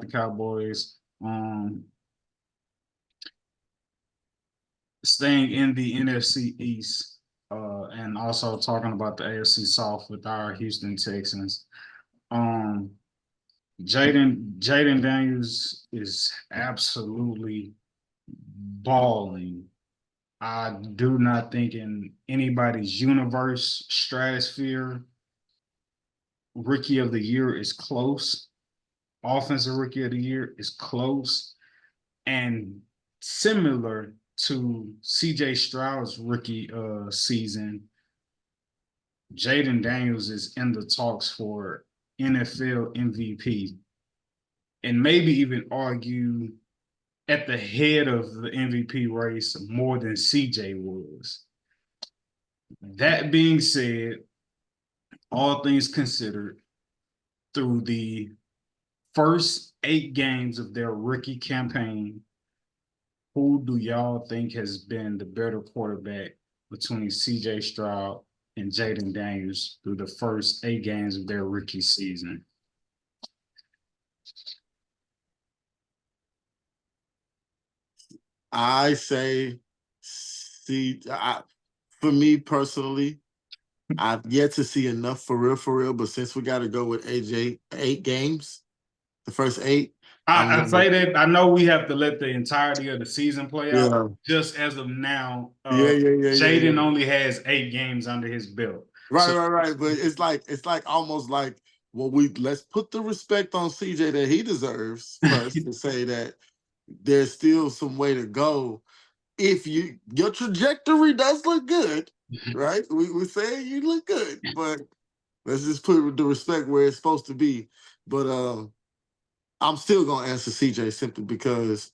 the Cowboys. Staying in the NFC East, and also talking about the AFC South with our Houston Texans. Um, Jayden Daniels is absolutely balling. I do not think in anybody's universe, stratosphere, rookie of the year is close. Offensive rookie of the year is close. And similar to CJ Stroud's rookie season, Jayden Daniels is in the talks for NFL MVP and maybe even argue at the head of the MVP race more than CJ was. That being said, all things considered, through the first 8 games of their rookie campaign, who do y'all think has been the better quarterback between CJ Stroud and Jayden Daniels through the first 8 games of their rookie season? I say, for me personally, I've yet to see enough for real. But since we got to go with AJ 8 games, the first 8, I say that I know we have to let the entirety of the season play out. Yeah. Just as of now, Yeah. Jayden only has 8 games under his belt. Right. But it's like almost like, well, let's put the respect on CJ that he deserves first to say that there's still some way to go. If your trajectory does look good, right? We say you look good, but let's just put the respect where it's supposed to be. But I'm still gonna answer CJ simply because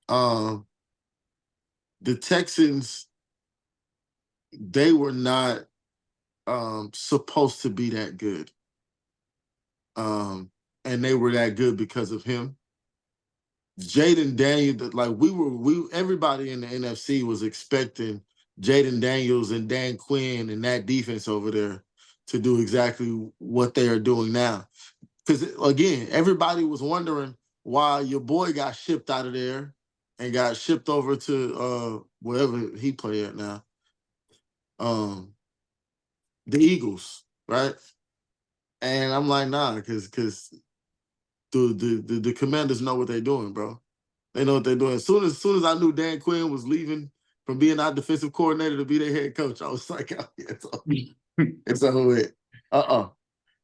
the Texans, they were not supposed to be that good. And they were that good because of him. Jayden Daniels, like everybody in the NFC was expecting Jayden Daniels and Dan Quinn and that defense over there to do exactly what they are doing now. Because again, everybody was wondering why your boy got shipped out of there and got shipped over to wherever he play at now. The Eagles, right? And I'm like, nah, because the Commanders know what they're doing, bro. They know what they're doing. As soon as I knew Dan Quinn was leaving from being our defensive coordinator to be their head coach, I was like, oh, yeah, it's over with.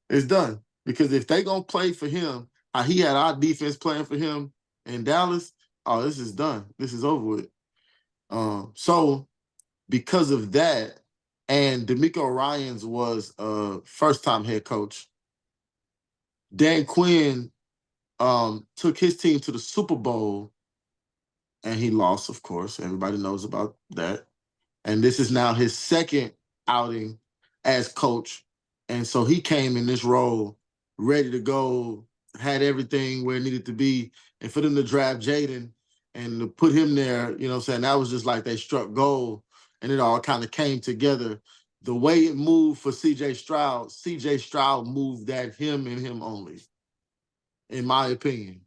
It's done. Because if they gonna play for him, how he had our defense playing for him in Dallas, oh, this is done. This is over with. So because of that, and D'Amico Ryans was a first-time head coach, Dan Quinn took his team to the Super Bowl, and he lost, of course. Everybody knows about that. And this is now his second outing as coach. And so he came in this role ready to go, had everything where it needed to be. And for them to draft Jayden and to put him there, you know what I'm saying, that was just like they struck gold and it all kind of came together. The way it moved for CJ Stroud moved at him and him only, in my opinion.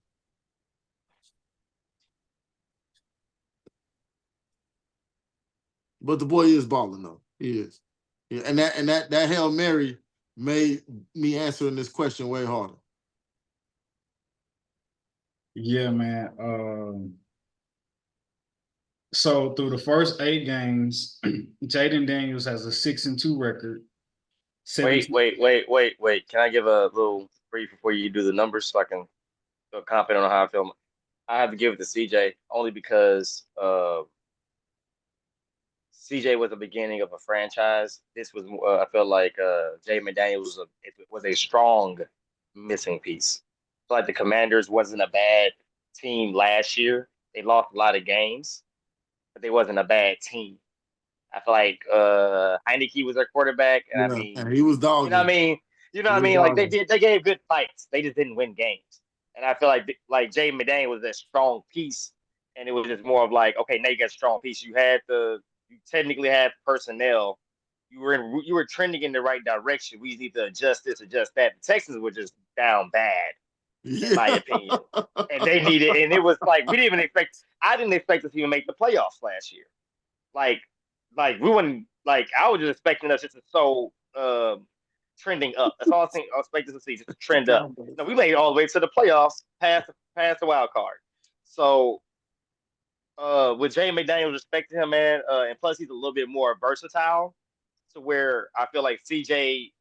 But the boy is balling though. He is. Yeah, and that Hail Mary made me answering this question way harder. Yeah, man. So through the first 8 games, Jayden Daniels has a 6-2 record. Wait. Can I give a little brief before you do the numbers so I can feel confident on how I feel? I have to give it to CJ only because CJ was the beginning of a franchise. This was, I feel like Jay McDaniels was a strong missing piece. I feel like the Commanders wasn't a bad team last year. They lost a lot of games, but they wasn't a bad team. I feel like Heineke was their quarterback, and I mean, and he was dogging. You know what I mean? You know what I mean? Like they gave good fights. They just didn't win games. And I feel like Jay McDaniels was a strong piece, and it was just more of like, okay, now you got a strong piece. You technically had personnel. You were trending in the right direction. We just need to adjust this, adjust that. The Texans were just down bad. in my opinion. And they needed, and it was like we didn't even expect. I didn't expect us to even make the playoffs last year. Like, we wouldn't like. I was just expecting us just to trending up. That's all I expected to see, just to trend up. No, we made it all the way to the playoffs, past the wild card. So, with Jay McDaniels, respect to him, man, and plus he's a little bit more versatile, to where I feel like CJ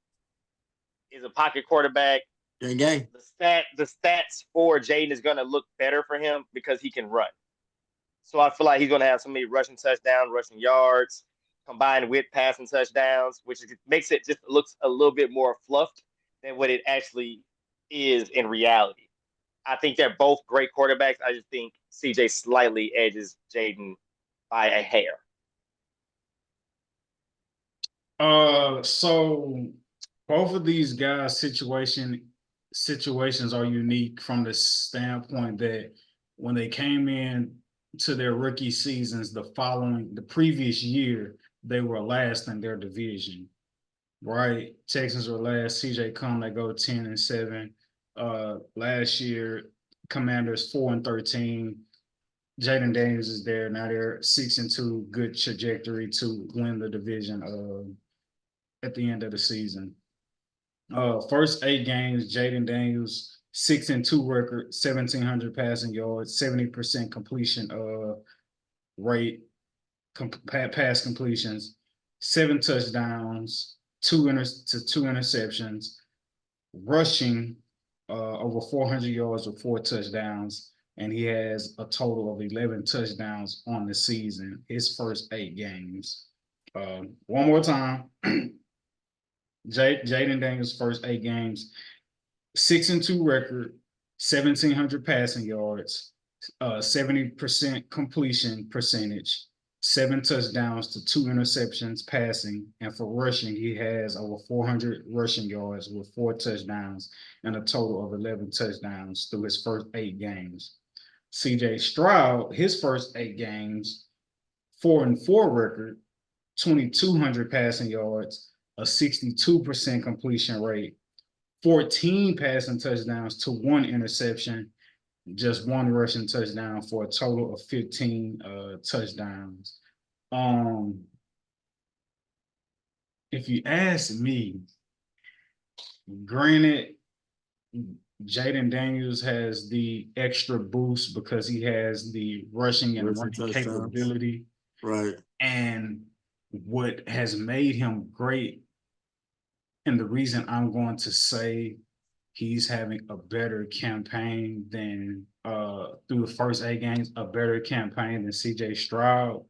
is a pocket quarterback. Gang. The stats for Jayden is going to look better for him because he can run. So I feel like he's going to have so many rushing touchdowns, rushing yards, combined with passing touchdowns, which makes it just looks a little bit more fluffed than what it actually is in reality. I think they're both great quarterbacks. I just think CJ slightly edges Jayden by a hair. So both of these guys' situations are unique from the standpoint that when they came in to their rookie seasons, the previous year, they were last in their division. Right? Texans were last. CJ come, they go 10-7. Last year, Commanders 4-13. Jayden Daniels is there. Now they're 6-2, good trajectory to win the division at the end of the season. First 8 games, Jayden Daniels, 6-2 record, 1,700 passing yards, 70% completion rate, pass completions, 7 touchdowns, two interceptions, rushing over 400 yards with 4 touchdowns, and he has a total of 11 touchdowns on the season, his first 8 games. One more time, Jayden Daniels' first 8 games, 6-2 record, 1,700 passing yards, 70% completion percentage, 7 touchdowns to 2 interceptions passing, and for rushing, he has over 400 rushing yards with 4 touchdowns and a total of 11 touchdowns through his first 8 games. CJ Stroud, his first 8 games, 4-4 record, 2,200 passing yards, a 62% completion rate, 14 passing touchdowns to 1 interception, just 1 rushing touchdown for a total of 15 touchdowns. If you ask me, granted, Jayden Daniels has the extra boost because he has the rushing and running capability. Right. And what has made him great, and the reason I'm going to say he's having a better campaign than through the first 8 games, a better campaign than CJ Stroud,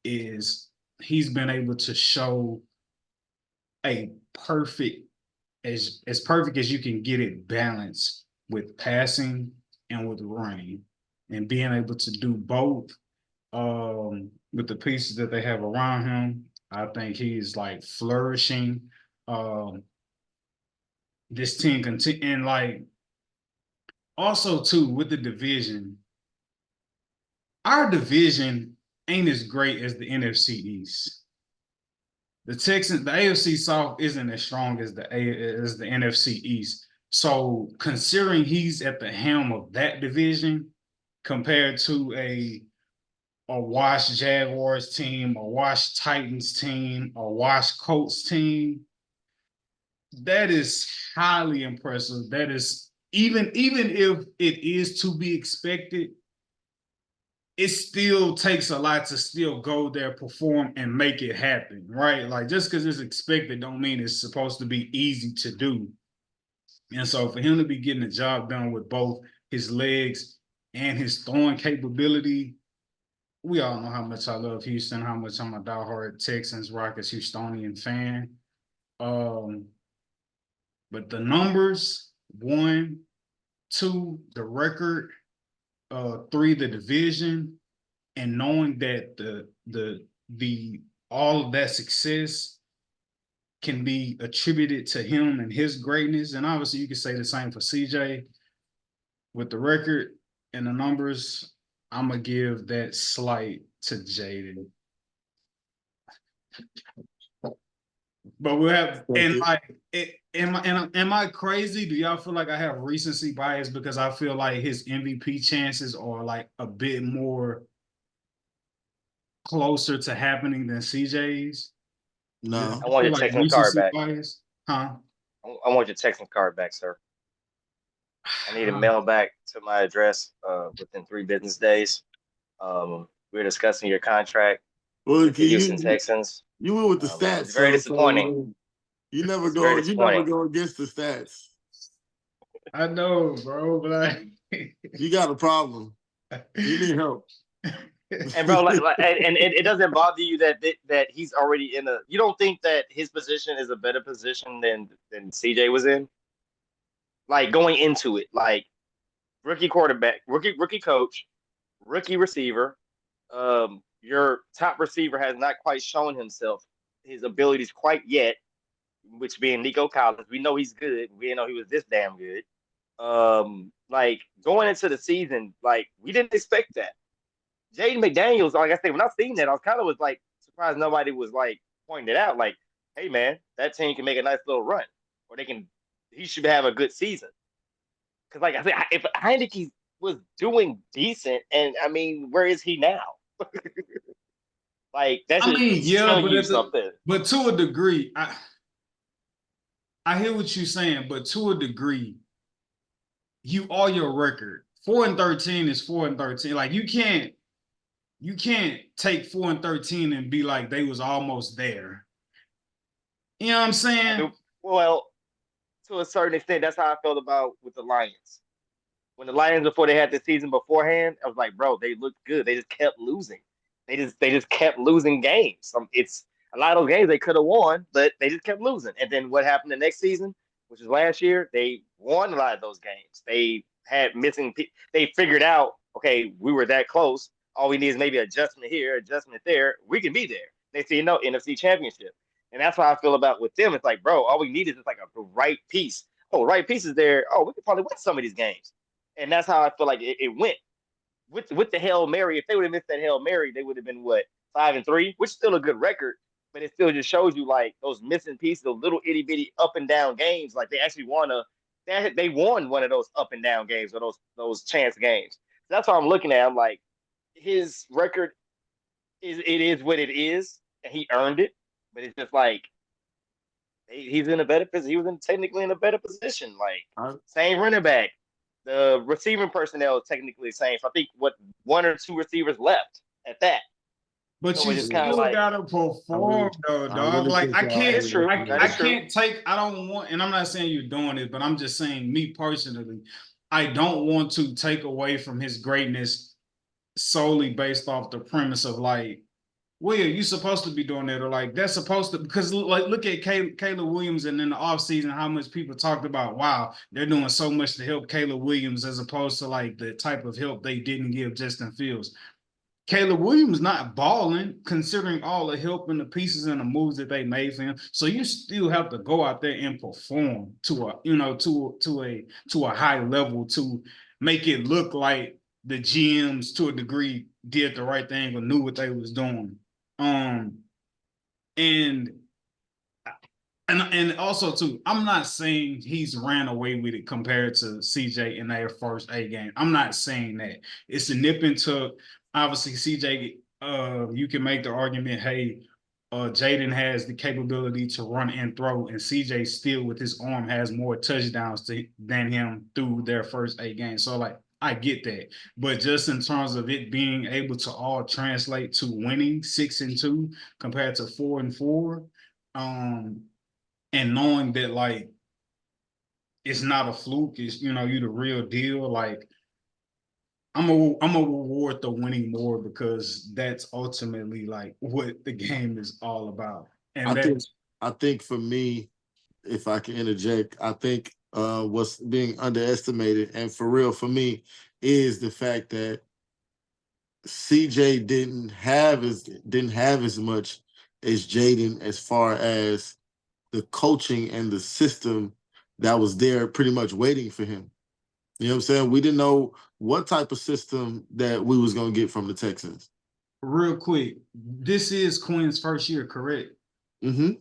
is he's been able to show a as perfect as you can get it balance with passing and with running, and being able to do both with the pieces that they have around him. I think he's like flourishing. This team continue, and like also too with the division, our division ain't as great as the NFC East. The AFC South isn't as strong as the NFC East. So considering he's at the helm of that division compared to a Wash Jaguars team, a Wash Titans team, a Wash Colts team, that is highly impressive. That is even if it is to be expected, it still takes a lot to still go there, perform, and make it happen, right? Like just because it's expected don't mean it's supposed to be easy to do. And so for him to be getting the job done with both his legs and his throwing capability, we all know how much I love Houston, how much I'm a diehard Texans, Rockets, Houstonian fan. But the numbers, 1, 2, the record, 3, the division, and knowing that the all of that success can be attributed to him and his greatness. And obviously you can say the same for CJ. With the record and the numbers, I'm gonna give that slight to Jayden. But we'll have and like am I crazy? Do y'all feel like I have recency bias because I feel like his MVP chances are like a bit more closer to happening than CJ's? No. I want Feel your like Texans card recency back. bias, huh? I want your Texans card back, sir. I need a mail back to my address within 3 business days. We're discussing your contract Well, with the Houston Texans. you went with the It's stats, very so disappointing. you never It's very go disappointing. against the stats. I know, bro, but You got a problem. You need help. And bro, and it doesn't bother you that he's already in a. You don't think that his position is a better position than CJ was in? Like going into it, like rookie quarterback, rookie coach, rookie receiver. Your top receiver has not quite shown his abilities quite yet, which being Nico Collins. We know he's good. We didn't know he was this damn good. Like going into the season, like we didn't expect that. Jayden McDaniels, like I said, when I seen that, I was kind of like surprised nobody was like pointing it out. Like, hey man, that team can make a nice little run, or he should have a good season. Because like I said, if Heineke was doing decent, and I mean, where is he now? Like that I should mean, yeah, tell but you something. but to a degree, I hear what you're saying, but to a degree, you are your record. 4-13 is 4-13. Like you can't take 4-13 and be like they was almost there. You know what I'm I saying? do well to a certain extent. That's how I felt about with the Lions. When the Lions before they had the season beforehand, I was like, bro, they looked good. They just kept losing. They just kept losing games. It's a lot of those games they could have won, but they just kept losing. And then what happened the next season, which is last year, they won a lot of those games. They had missing. They figured out, okay, we were that close. All we need is maybe adjustment here, adjustment there. We can be there. They say, NFC Championship. And that's how I feel about with them. It's like, bro, all we need is just like a right piece. Oh, right piece is there. Oh, we could probably win some of these games. And that's how I feel like it went with the Hail Mary. If they would have missed that Hail Mary, they would have been what 5-3, which is still a good record. But it still just shows you like those missing pieces, those little itty bitty up and down games. Like they actually they won one of those up and down games or those chance games. So that's what I'm looking at. I'm like, his record is what it is, and he earned it. But it's just like he's in a better position. He was technically in a better position. Like same running back, the receiving personnel is technically the same. So I think what one or two receivers left at that. But So you it's just kind of still like gotta perform though, dog. Like that is true. That I is true. can't take. I don't want, and I'm not saying you're doing it, but I'm just saying me personally. I don't want to take away from his greatness solely based off the premise of like, well, yeah, you're supposed to be doing that, or like that's supposed to because like look at Caleb Williams and in the offseason, how much people talked about, wow, they're doing so much to help Caleb Williams as opposed to like the type of help they didn't give Justin Fields. Caleb Williams not balling, considering all the help and the pieces and the moves that they made for him. So you still have to go out there and perform to a, to a high level to make it look like the GMs to a degree did the right thing or knew what they was doing. Um, and and also too, I'm not saying he's ran away with it compared to CJ in their first A game. I'm not saying that. It's a nip and tuck. Obviously, CJ, you can make the argument, hey, Jayden has the capability to run and throw, and CJ still with his arm has more touchdowns than him through their first 8 games. So like I get that. But just in terms of it being able to all translate to winning 6-2 compared to 4-4, and knowing that like it's not a fluke, it's you the real deal. Like I'm a reward the winning more because that's ultimately like what the game is all about. And I think for me, if I can interject, I think what's being underestimated and for real for me is the fact that CJ didn't have as much as Jayden as far as the coaching and the system that was there pretty much waiting for him. You know what I'm saying? We didn't know what type of system that we was gonna get from the Texans. real quick, this is Quinn's first year, correct? Mm-hmm.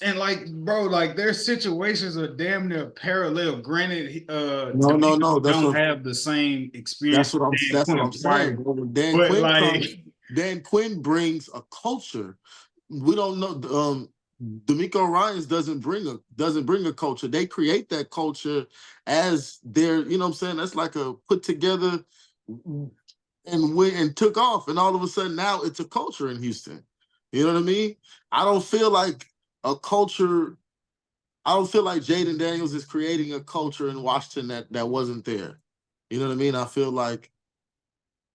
And like, bro, like their situations are damn near parallel. Granted, No. don't have the same experience Dan That's what I'm Quinn saying, prior, bro. When but like, Dan Quinn brings a culture. We don't know. D'Amico Ryans doesn't bring a culture. They create that culture as their, you know what I'm saying? That's like a put together and went and took off. And all of a sudden now it's a culture in Houston. You know what I mean? I don't feel like a culture, I don't feel like Jayden Daniels is creating a culture in Washington that wasn't there. You know what I mean? I feel like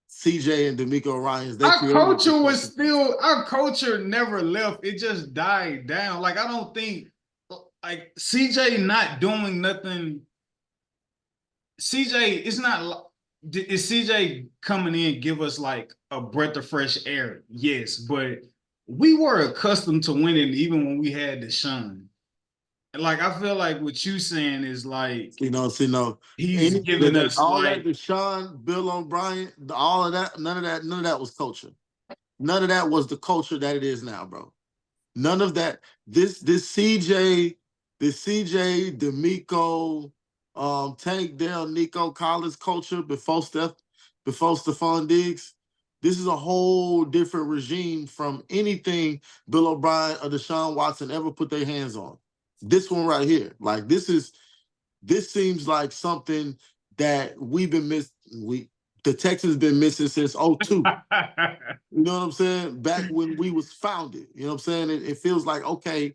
CJ and D'Amico Ryans, they our created the culture was culture. still, our culture never left. It just died down. Like, I don't think, like, CJ not doing nothing. CJ, it's not. Is CJ coming in give us like a breath of fresh air? Yes, but we were accustomed to winning even when we had Deshaun. And like, I feel like what you saying is like he's giving us All that like, Deshaun, Bill O'Brien, all of that, none of that was culture. None of that was the culture that it is now, bro. None of that. This CJ, D'Amico, Tank Dell, Nico Collins culture before Stephon Diggs. This is a whole different regime from anything Bill O'Brien or Deshaun Watson ever put their hands on. This one right here, like this seems like something that we've been the Texans been missing since '02. You know what I'm saying? Back when we was founded. You know what I'm saying? It feels like, okay,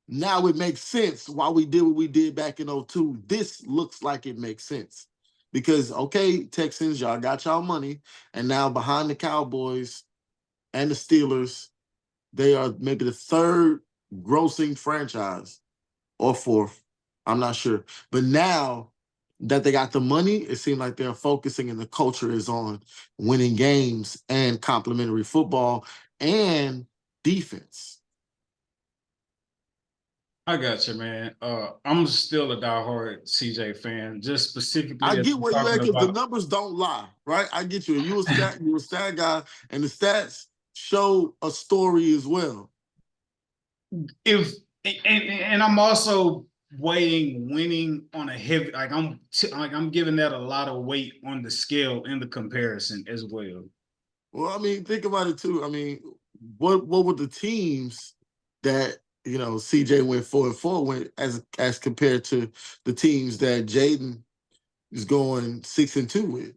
now it makes sense why we did what we did back in '02. This looks like it makes sense. Because, okay, Texans, y'all got y'all money. And now behind the Cowboys and the Steelers, they are maybe the third grossing franchise or fourth. I'm not sure. But now that they got the money, it seems like they're focusing and the culture is on winning games and complementary football and defense. I got you, man. I'm still a diehard CJ fan, just I specifically as get we're where you at talking because the about. numbers don't lie, right? I get you. You a stat guy, and the stats show a story as well. If and I'm also weighing winning on a heavy, like I'm giving that a lot of weight on the scale in the comparison as well. Well, I mean, think about it too. I mean, what were the teams that CJ went 4-4 went as compared to the teams that Jayden is going 6-2 with?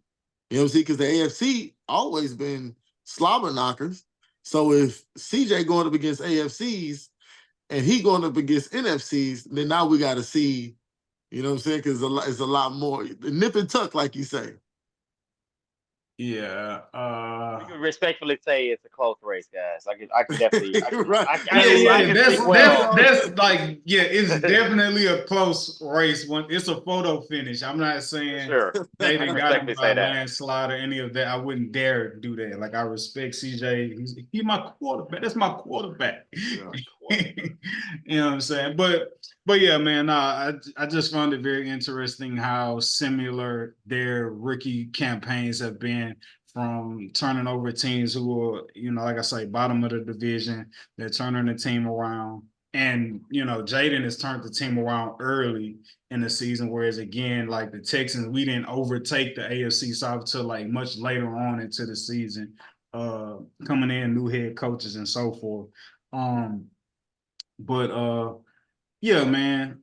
You know what I'm saying? Because the AFC always been slobber knockers. So if CJ going up against AFCs and he going up against NFCs, then now we got to see. You know what I'm saying? Because it's a lot more nip and tuck, like you say. Yeah. We can respectfully say it's a close race, guys. I can definitely, Right. Yeah, I can that's speak well. like, yeah, it's definitely a close race. When it's a photo finish, I'm not For saying sure. they I can didn't got him respectfully by say a that. landslide or any of that. I wouldn't dare do that. Like, I respect CJ. He's my quarterback. That's my quarterback. Yeah. You know what I'm saying? But yeah, man, I just found it very interesting how similar their rookie campaigns have been, from turning over teams who were, like I say, bottom of the division. They're turning the team around. And, Jayden has turned the team around early in the season, whereas again, like the Texans, we didn't overtake the AFC South till like much later on into the season, coming in, new head coaches and so forth. But yeah, man.